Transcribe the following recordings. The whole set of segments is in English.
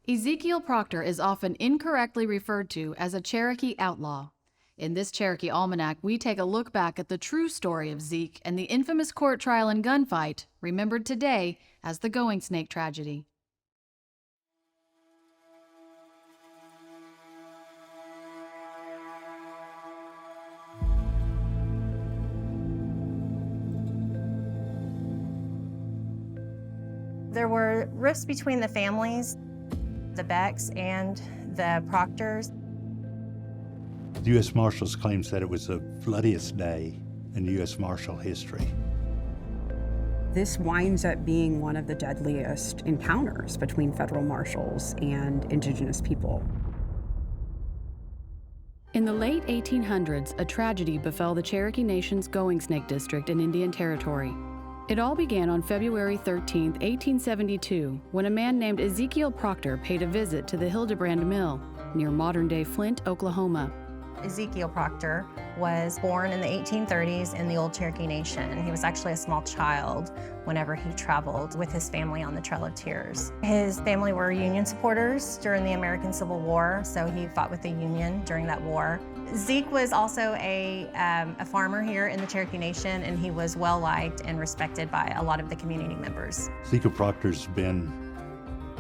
Ezekiel Proctor is often incorrectly referred to as a Cherokee outlaw. In this Cherokee Almanac, we take a look back at the true story of Zeke and the infamous court trial and gunfight, remembered today as the Goingsnake Tragedy. There were rifts between the families, the Becks and the Proctors. The U.S. Marshals claims that it was the bloodiest day in U.S. Marshal history. This winds up being one of the deadliest encounters between federal marshals and indigenous people. In the late 1800s, a tragedy befell the Cherokee Nation's Goingsnake District in Indian Territory. It all began on February 13, 1872, when a man named Ezekiel Proctor paid a visit to the Hildebrand Mill near modern-day Flint, Oklahoma. Ezekiel Proctor was born in the 1830s in the old Cherokee Nation. He was actually a small child whenever he traveled with his family on the Trail of Tears. His family were Union supporters during the American Civil War, so he fought with the Union during that war. Zeke was also a farmer here in the Cherokee Nation, and he was well-liked and respected by a lot of the community members. Zeke Proctor's been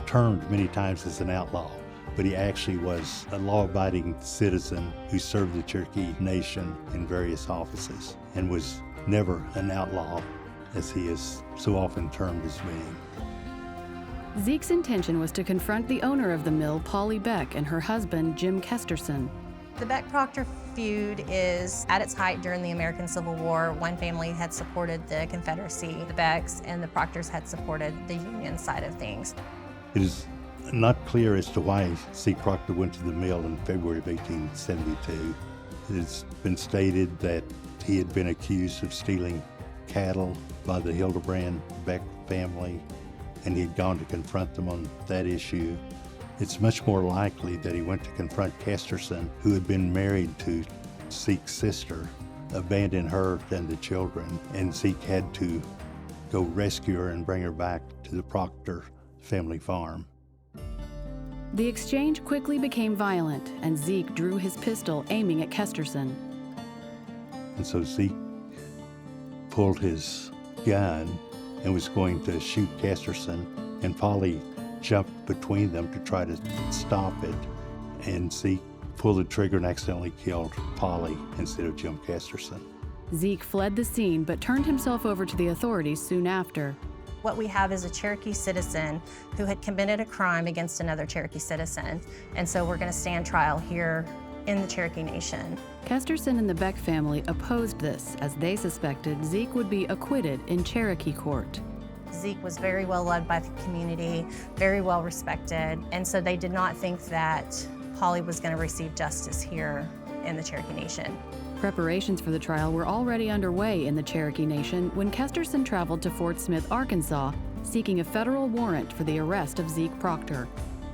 termed many times as an outlaw, but he actually was a law-abiding citizen who served the Cherokee Nation in various offices and was never an outlaw, as he is so often termed as being. Zeke's intention was to confront the owner of the mill, Polly Beck, and her husband, Jim Kesterson. The Beck-Proctor feud is at its height during the American Civil War. One family had supported the Confederacy, the Becks, and the Proctors had supported the Union side of things. It is not clear as to why Zeke Proctor went to the mill in February of 1872. It has been stated that he had been accused of stealing cattle by the Hildebrand Beck family, and he had gone to confront them on that issue. It's much more likely that he went to confront Kesterson, who had been married to Zeke's sister, abandoned her and the children, and Zeke had to go rescue her and bring her back to the Proctor family farm. The exchange quickly became violent, and Zeke drew his pistol, aiming at Kesterson. And so Zeke pulled his gun and was going to shoot Kesterson, and Polly jumped between them to try to stop it, and Zeke pulled the trigger and accidentally killed Polly instead of Jim Kesterson. Zeke fled the scene but turned himself over to the authorities soon after. What we have is a Cherokee citizen who had committed a crime against another Cherokee citizen, and so we're going to stand trial here in the Cherokee Nation. Kesterson and the Beck family opposed this, as they suspected Zeke would be acquitted in Cherokee court. Zeke was very well loved by the community, very well respected, and so they did not think that Polly was going to receive justice here in the Cherokee Nation. Preparations for the trial were already underway in the Cherokee Nation when Kesterson traveled to Fort Smith, Arkansas, seeking a federal warrant for the arrest of Zeke Proctor.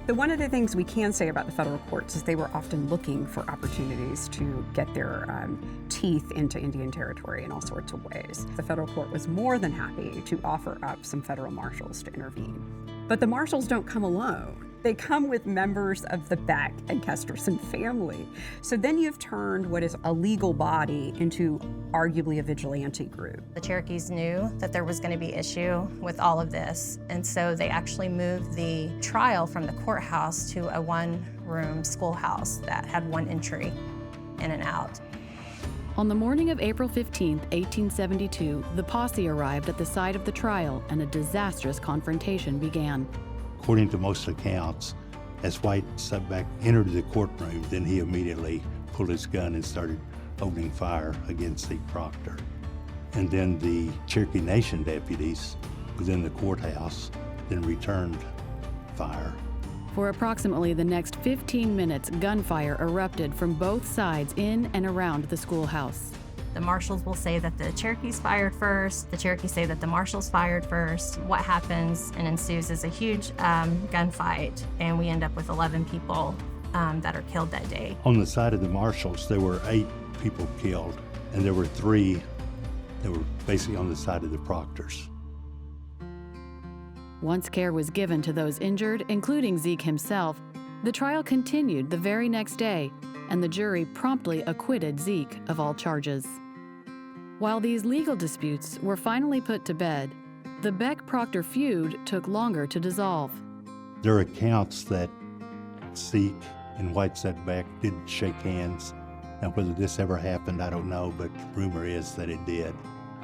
One of the things we can say about the federal courts is they were often looking for opportunities to get their teeth into Indian Territory in all sorts of ways. The federal court was more than happy to offer up some federal marshals to intervene. But the marshals don't come alone. They come with members of the Beck and Kesterson family. So then you've turned what is a legal body into arguably a vigilante group. The Cherokees knew that there was going to be issue with all of this, and so they actually moved the trial from the courthouse to a one-room schoolhouse that had one entry in and out. On the morning of April 15, 1872, the posse arrived at the site of the trial and a disastrous confrontation began. According to most accounts, as White Subback entered the courtroom, then he immediately pulled his gun and started opening fire against Zeke Proctor. And then the Cherokee Nation deputies within the courthouse then returned fire. For approximately the next 15 minutes, gunfire erupted from both sides in and around the schoolhouse. The marshals will say that the Cherokees fired first, the Cherokees say that the marshals fired first. What happens and ensues is a huge gunfight, and we end up with 11 people that are killed that day. On the side of the marshals, there were 8 people killed, and there were 3 that were basically on the side of the Proctors. Once care was given to those injured, including Zeke himself, the trial continued the very next day, and the jury promptly acquitted Zeke of all charges. While these legal disputes were finally put to bed, the Beck-Proctor feud took longer to dissolve. There are accounts that Zeke and Whiteside Beck did shake hands. Now, whether this ever happened, I don't know, but rumor is that it did.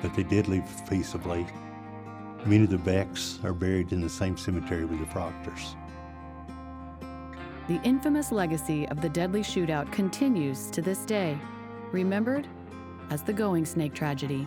But they did leave peaceably. Many of the Becks are buried in the same cemetery with the Proctors. The infamous legacy of the deadly shootout continues to this day, remembered as the Goingsnake Tragedy.